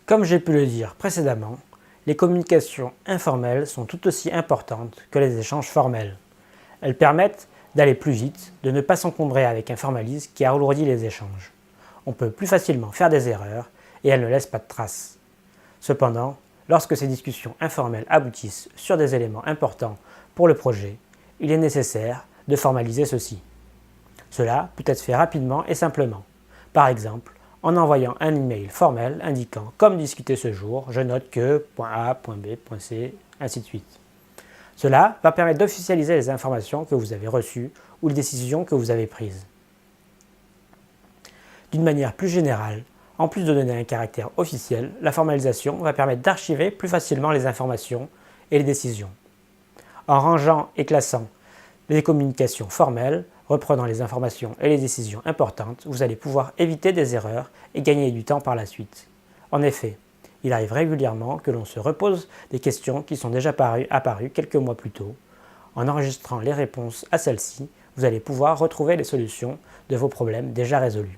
Comme j'ai pu le dire précédemment, les communications informelles sont tout aussi importantes que les échanges formels. Elles permettent d'aller plus vite, de ne pas s'encombrer avec un formalisme qui alourdit les échanges. On peut plus facilement faire des erreurs et elles ne laissent pas de traces. Cependant, lorsque ces discussions informelles aboutissent sur des éléments importants pour le projet, il est nécessaire de formaliser ceci. Cela peut être fait rapidement et simplement. Par exemple, en envoyant un email formel indiquant « Comme discuté ce jour, je note que .A, .B, .C, ainsi de suite ». Cela va permettre d'officialiser les informations que vous avez reçues ou les décisions que vous avez prises. D'une manière plus générale, en plus de donner un caractère officiel, la formalisation va permettre d'archiver plus facilement les informations et les décisions. En rangeant et classant les communications formelles, reprenant les informations et les décisions importantes, vous allez pouvoir éviter des erreurs et gagner du temps par la suite. En effet, il arrive régulièrement que l'on se repose des questions qui sont déjà apparues quelques mois plus tôt. En enregistrant les réponses à celles-ci, vous allez pouvoir retrouver les solutions de vos problèmes déjà résolus.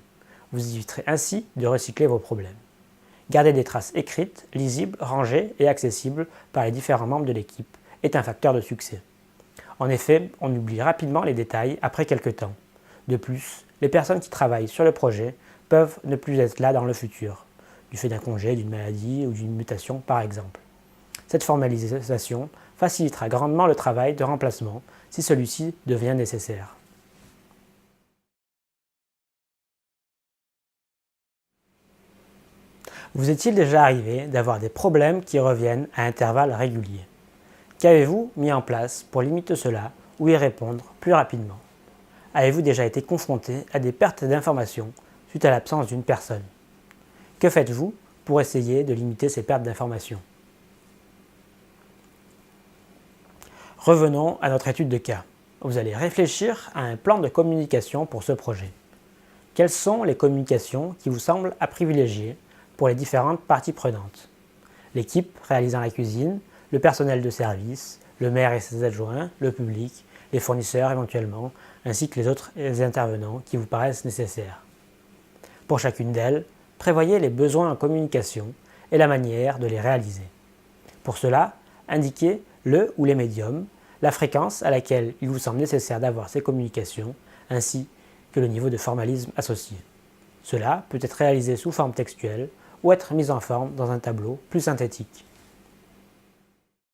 Vous éviterez ainsi de recycler vos problèmes. Garder des traces écrites, lisibles, rangées et accessibles par les différents membres de l'équipe est un facteur de succès. En effet, on oublie rapidement les détails après quelques temps. De plus, les personnes qui travaillent sur le projet peuvent ne plus être là dans le futur, du fait d'un congé, d'une maladie ou d'une mutation par exemple. Cette formalisation facilitera grandement le travail de remplacement si celui-ci devient nécessaire. Vous est-il déjà arrivé d'avoir des problèmes qui reviennent à intervalles réguliers? Qu'avez-vous mis en place pour limiter cela ou y répondre plus rapidement? Avez-vous déjà été confronté à des pertes d'informations suite à l'absence d'une personne? Que faites-vous pour essayer de limiter ces pertes d'informations? Revenons à notre étude de cas. Vous allez réfléchir à un plan de communication pour ce projet. Quelles sont les communications qui vous semblent à privilégier pour les différentes parties prenantes? L'équipe réalisant la cuisine, le personnel de service, le maire et ses adjoints, le public, les fournisseurs éventuellement, ainsi que les autres intervenants qui vous paraissent nécessaires. Pour chacune d'elles, prévoyez les besoins en communication et la manière de les réaliser. Pour cela, indiquez le ou les médiums, la fréquence à laquelle il vous semble nécessaire d'avoir ces communications, ainsi que le niveau de formalisme associé. Cela peut être réalisé sous forme textuelle ou être mis en forme dans un tableau plus synthétique.